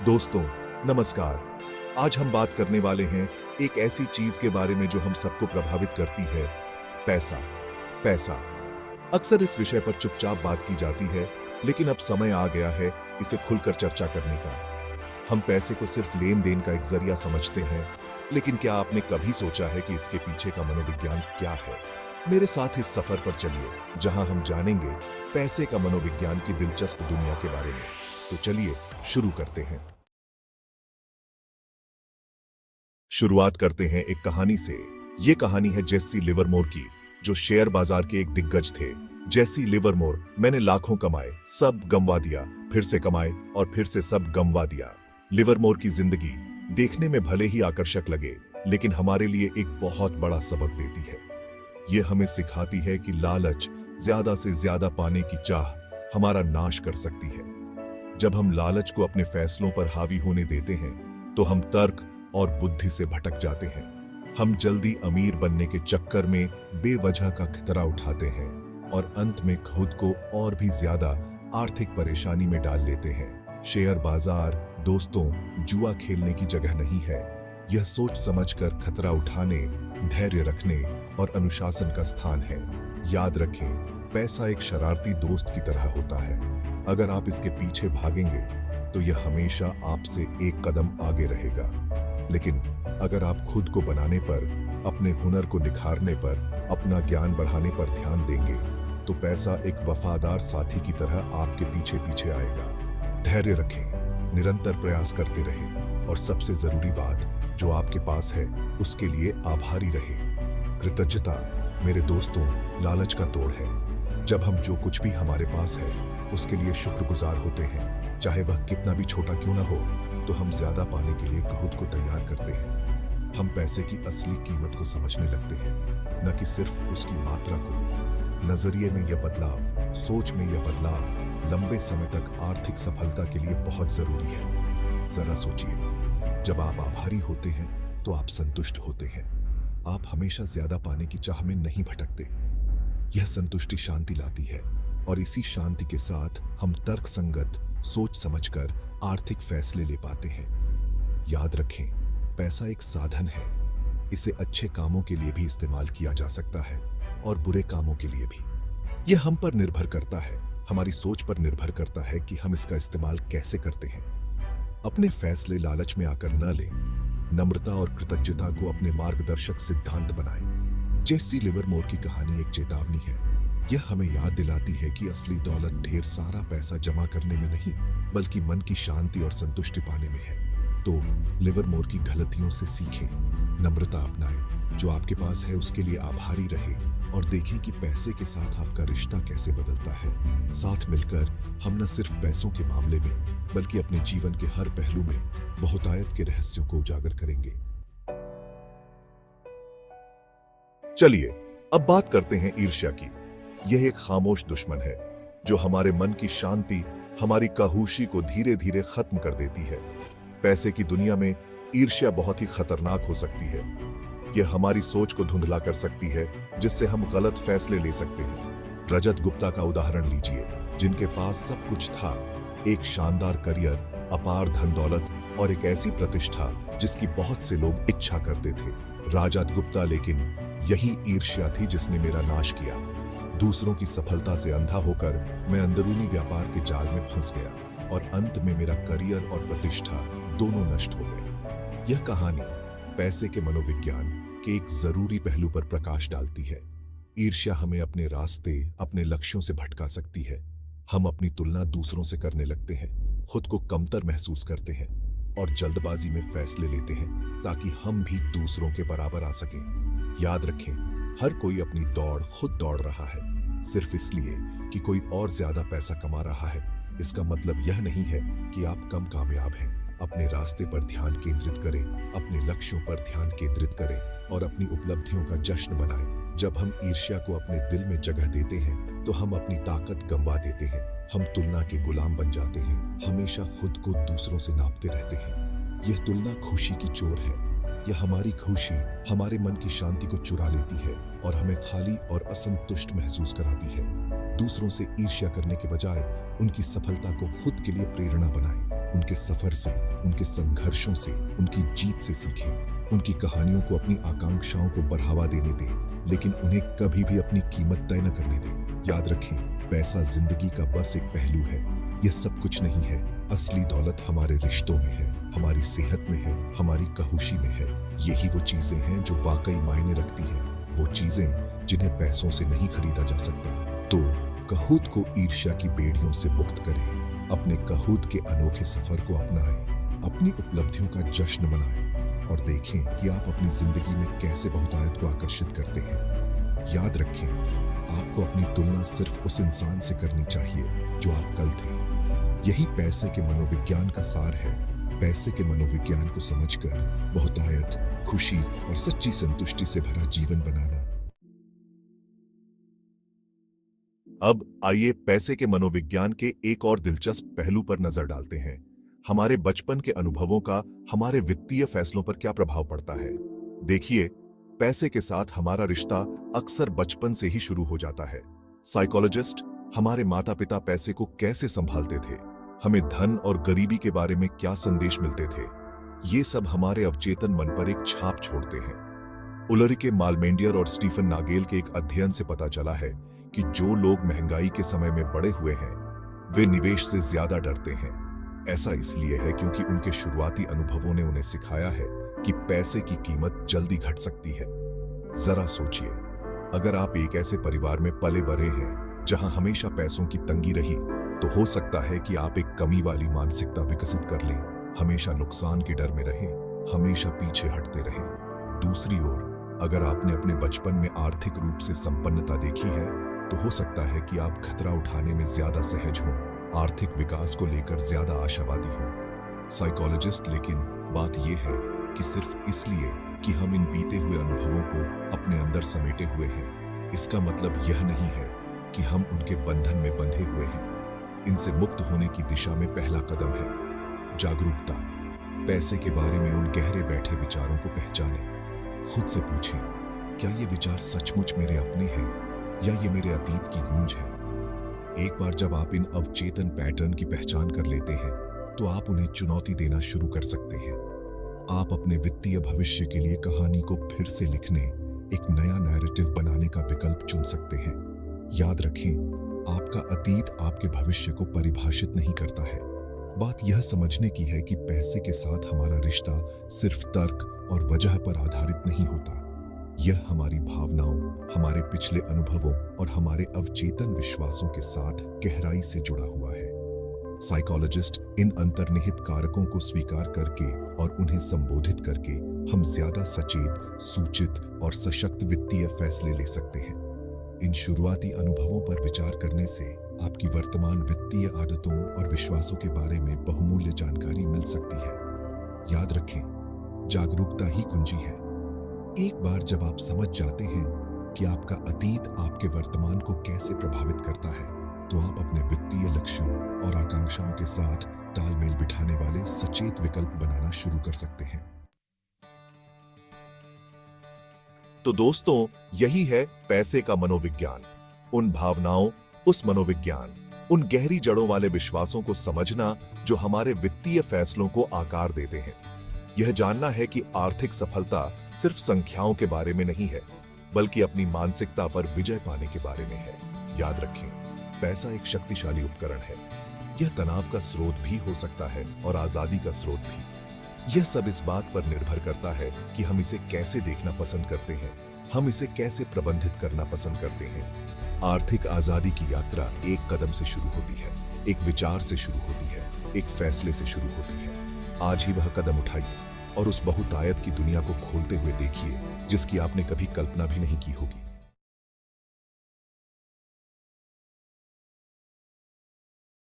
दोस्तों, नमस्कार। आज हम बात करने वाले हैं एक ऐसी चीज के बारे में जो हम सबको प्रभावित करती है, पैसा। पैसा। अक्सर इस विषय पर चुपचाप बात की जाती है, लेकिन अब समय आ गया है इसे खुलकर चर्चा करने का। हम पैसे को सिर्फ लेन देन का एक जरिया समझते हैं, लेकिन क्या आपने कभी सोचा है कि इसके पीछे का मनोविज्ञान क्या है? मेरे साथ इस सफर पर चलिए, जहां हम जानेंगे पैसे का मनोविज्ञान की दिलचस्प दुनिया के बारे में। तो चलिए शुरू करते हैं। शुरुआत करते हैं एक कहानी से। ये कहानी है जेसी लिवरमोर की, जो शेयर बाजार के एक दिग्गज थे। जेसी लिवरमोर, मैंने लाखों कमाए, सब गंवा दिया, फिर से कमाए और फिर से सब गंवा दिया। लिवरमोर की जिंदगी देखने में भले ही आकर्षक लगे, लेकिन हमारे लिए एक बहुत बड़ा सबक देती है। ये हमें सिखाती है कि लालच, ज्यादा से ज्यादा पाने की चाह हमारा नाश कर सकती है। जब हम लालच को अपने फैसलों पर हावी होने देते हैं, तो हम तर्क और बुद्धि से भटक जाते हैं। हम जल्दी अमीर बनने के चक्कर में बेवजह का खतरा उठाते हैं और अंत में खुद को और भी ज्यादा आर्थिक परेशानी में डाल लेते हैं। शेयर बाजार, दोस्तों, जुआ खेलने की जगह नहीं है। यह सोच समझकर खतरा उठाने, धैर्य रखने और अनुशासन का स्थान है। याद रखें, पैसा एक शरारती दोस्त की तरह होता है। अगर आप इसके पीछे भागेंगे, तो यह हमेशा आपसे एक कदम आगे रहेगा। लेकिन अगर आप खुद को बनाने पर, अपने हुनर को निखारने पर, अपना ज्ञान बढ़ाने पर ध्यान देंगे, तो पैसा एक वफादार साथी की तरह आपके पीछे पीछे आएगा। धैर्य रखें, निरंतर प्रयास करते रहें और सबसे जरूरी बात, जो आपके पास है उसके लिए आभारी रहें। कृतज्ञता, मेरे दोस्तों, लालच का तोड़ है। जब हम जो कुछ भी हमारे पास है उसके लिए शुक्रगुजार होते हैं, चाहे वह कितना भी छोटा क्यों ना हो, तो हम ज्यादा पाने के लिए खुद को तैयार करते हैं। हम पैसे की असली कीमत को समझने लगते हैं, न कि सिर्फ उसकी मात्रा को। नजरिए में यह बदलाव, सोच में यह बदलाव लंबे समय तक आर्थिक सफलता के लिए बहुत जरूरी है। जरा सोचिए, जब आप आभारी होते हैं तो आप संतुष्ट होते हैं। आप हमेशा ज्यादा पाने की चाह में नहीं भटकते। यह संतुष्टि शांति लाती है, और इसी शांति के साथ हम तर्कसंगत सोच समझकर आर्थिक फैसले ले पाते हैं। याद रखें, पैसा एक साधन है। इसे अच्छे कामों के लिए भी इस्तेमाल किया जा सकता है और बुरे कामों के लिए भी। यह हम पर निर्भर करता है, हमारी सोच पर निर्भर करता है कि हम इसका इस्तेमाल कैसे करते हैं। अपने फैसले लालच में आकर न लें। नम्रता और कृतज्ञता को अपने मार्गदर्शक सिद्धांत बनाएं। जेसी लिवरमोर की कहानी एक चेतावनी है। यह हमें याद दिलाती है कि असली दौलत ढेर सारा पैसा जमा करने में नहीं, बल्कि मन की शांति और संतुष्टि पाने में है। तो लिवरमोर की गलतियों से सीखें, नम्रता अपनाएं, जो आपके पास है उसके लिए आभारी रहे, और देखें कि पैसे के साथ आपका रिश्ता कैसे बदलता है। साथ मिलकर हम न सिर्फ पैसों के मामले में, बल्कि अपने जीवन के हर पहलू में बहुतायत के रहस्यों को उजागर करेंगे। चलिए अब बात करते हैं ईर्ष्या की। यह एक खामोश दुश्मन है, जो हमारे मन की शांति, हमारी काहूशी को धीरे धीरे खत्म कर देती है। पैसे की दुनिया में ईर्ष्या बहुत ही खतरनाक हो सकती है। यह हमारी सोच को धुंधला कर सकती है, जिससे हम गलत फैसले ले सकते हैं। रजत गुप्ता का उदाहरण लीजिए, जिनके पास सब कुछ था, एक शानदार करियर, अपार धन दौलत और एक ऐसी प्रतिष्ठा जिसकी बहुत से लोग इच्छा करते थे। राजत गुप्ता, लेकिन यही ईर्ष्या थी जिसने मेरा नाश किया। दूसरों की सफलता से अंधा होकर मैं अंदरूनी व्यापार के जाल में फंस गया, और अंत में मेरा करियर और प्रतिष्ठा दोनों नष्ट हो गए। यह कहानी पैसे के मनोविज्ञान के एक जरूरी पहलू पर प्रकाश डालती है। ईर्ष्या हमें अपने रास्ते, अपने लक्ष्यों से भटका सकती है। हम अपनी तुलना दूसरों से करने लगते हैं, खुद को कमतर महसूस करते हैं और जल्दबाजी में फैसले लेते हैं, ताकि हम भी दूसरों के बराबर आ सकें। याद रखें, हर कोई अपनी दौड़ खुद दौड़ रहा है, सिर्फ इसलिए कि कोई और ज्यादा पैसा कमा रहा है। इसका मतलब यह नहीं है कि आप कम कामयाब हैं। अपने रास्ते पर ध्यान केंद्रित करें, अपने लक्ष्यों पर ध्यान केंद्रित करें और अपनी उपलब्धियों का जश्न मनाएं। जब हम ईर्ष्या को अपने दिल में जगह देते हैं, तो हम अपनी ताकत गंवा देते हैं। हम तुलना के गुलाम बन जाते हैं, हमेशा खुद को दूसरों से नापते रहते हैं। यह तुलना खुशी की चोर है। यह हमारी खुशी, हमारे मन की शांति को चुरा लेती है और हमें खाली और असंतुष्ट महसूस कराती है। दूसरों से ईर्ष्या करने के बजाय उनकी सफलता को खुद के लिए प्रेरणा बनाएं। उनके सफर से, उनके संघर्षों से, उनकी जीत से सीखें। उनकी कहानियों को अपनी आकांक्षाओं को बढ़ावा देने दें, लेकिन उन्हें कभी भी अपनी कीमत तय न करने दें। याद रखें, पैसा जिंदगी का बस एक पहलू है, यह सब कुछ नहीं है। असली दौलत हमारे रिश्तों में है, हमारी सेहत में है, हमारी कहुशी में है। यही वो चीजें हैं जो वाकई मायने रखती हैं, वो चीजें जिन्हें पैसों से नहीं खरीदा जा सकता। तो कहूत को ईर्ष्या की बेड़ियों से मुक्त करें, अपने कहूत के अनोखे सफर को अपनाएं, अपनी उपलब्धियों का जश्न मनाएं और देखें कि आप अपनी जिंदगी में कैसे बहुतायत को आकर्षित करते हैं। याद रखें, आपको अपनी तुलना सिर्फ उस इंसान से करनी चाहिए जो आप कल थे। यही पैसे के मनोविज्ञान का सार है। पैसे के मनोविज्ञान को समझकर बहुतायत, खुशी और सच्ची संतुष्टि से भरा जीवन बनाना। अब आइए पैसे के मनोविज्ञान के एक और दिलचस्प पहलू पर नजर डालते हैं। हमारे बचपन के अनुभवों का हमारे वित्तीय फैसलों पर क्या प्रभाव पड़ता है। देखिए, पैसे के साथ हमारा रिश्ता अक्सर बचपन से ही शुरू हो जाता है। साइकोलॉजिस्ट हमारे माता पिता पैसे को कैसे संभालते थे, हमें धन और गरीबी के बारे में क्या संदेश मिलते थे, ये सब हमारे अवचेतन मन पर एक छाप छोड़ते हैं। उलरिके मालमेंडियर और स्टीफन नागेल के एक अध्ययन से पता चला है कि जो लोग महंगाई के समय में बड़े हुए हैं, वे निवेश से ज्यादा डरते हैं। ऐसा इसलिए है क्योंकि उनके शुरुआती अनुभवों ने उन्हें सिखाया है कि पैसे की कीमत जल्दी घट सकती है। जरा सोचिए, अगर आप एक ऐसे परिवार में पले बढ़े हैं जहां हमेशा पैसों की तंगी रही, तो हो सकता है कि आप एक कमी वाली मानसिकता विकसित कर लें, हमेशा नुकसान के डर में रहें, हमेशा पीछे हटते रहें। दूसरी ओर, अगर आपने अपने बचपन में आर्थिक रूप से संपन्नता देखी है, तो हो सकता है कि आप खतरा उठाने में ज्यादा सहज हों, आर्थिक विकास को लेकर ज्यादा आशावादी हों। साइकोलॉजिस्ट लेकिन बात यह है कि सिर्फ इसलिए कि हम इन बीते हुए अनुभवों को अपने अंदर समेटे हुए हैं, इसका मतलब यह नहीं है कि हम उनके बंधन में बंधे हुए हैं। इनसे मुक्त होने की दिशा में पहला कदम है जागरूकता। पैसे के बारे में उन गहरे बैठे विचारों को पहचानें। खुद से पूछें, क्या ये विचार सचमुच मेरे अपने हैं या ये मेरे अतीत की गूंज है? एक बार जब आप इन अवचेतन पैटर्न की पहचान कर लेते हैं, तो आप उन्हें चुनौती देना शुरू कर सकते हैं। आप अपने वित्तीय भविष्य के लिए कहानी को फिर से लिखने, एक नया नैरेटिव बनाने का विकल्प चुन सकते हैं। याद रखें, आपका अतीत आपके भविष्य को परिभाषित नहीं करता है। बात यह समझने की है कि पैसे के साथ हमारा रिश्ता सिर्फ तर्क और वजह पर आधारित नहीं होता। यह हमारी भावनाओं, हमारे पिछले अनुभवों और हमारे अवचेतन विश्वासों के साथ गहराई से जुड़ा हुआ है। साइकोलॉजिस्ट इन अंतर्निहित कारकों को स्वीकार करके और उन्हें संबोधित करके हम ज्यादा सचेत, सूचित और सशक्त वित्तीय फैसले ले सकते हैं। इन शुरुआती अनुभवों पर विचार करने से आपकी वर्तमान वित्तीय आदतों और विश्वासों के बारे में बहुमूल्य जानकारी मिल सकती है। याद रखें, जागरूकता ही कुंजी है। एक बार जब आप समझ जाते हैं कि आपका अतीत आपके वर्तमान को कैसे प्रभावित करता है, तो आप अपने वित्तीय लक्ष्यों और आकांक्षाओं के साथ तालमेल बिठाने वाले सचेत विकल्प बनाना शुरू कर सकते हैं। तो दोस्तों, यही है पैसे का मनोविज्ञान। उन भावनाओं, उस मनोविज्ञान, उन गहरी जड़ों वाले विश्वासों को समझना जो हमारे वित्तीय फैसलों को आकार देते हैं। यह जानना है कि आर्थिक सफलता सिर्फ संख्याओं के बारे में नहीं है, बल्कि अपनी मानसिकता पर विजय पाने के बारे में है। याद रखें, पैसा एक शक्तिशाली उपकरण है। यह तनाव का स्रोत भी हो सकता है और आजादी का स्रोत भी। यह सब इस बात पर निर्भर करता है कि हम इसे कैसे देखना पसंद करते हैं, हम इसे कैसे प्रबंधित करना पसंद करते हैं। आर्थिक आजादी की यात्रा एक कदम से शुरू होती है, एक विचार से शुरू होती है, एक फैसले से शुरू होती है। आज ही वह कदम उठाइए और उस बहुतायत की दुनिया को खोलते हुए देखिए जिसकी आपने कभी कल्पना भी नहीं की होगी।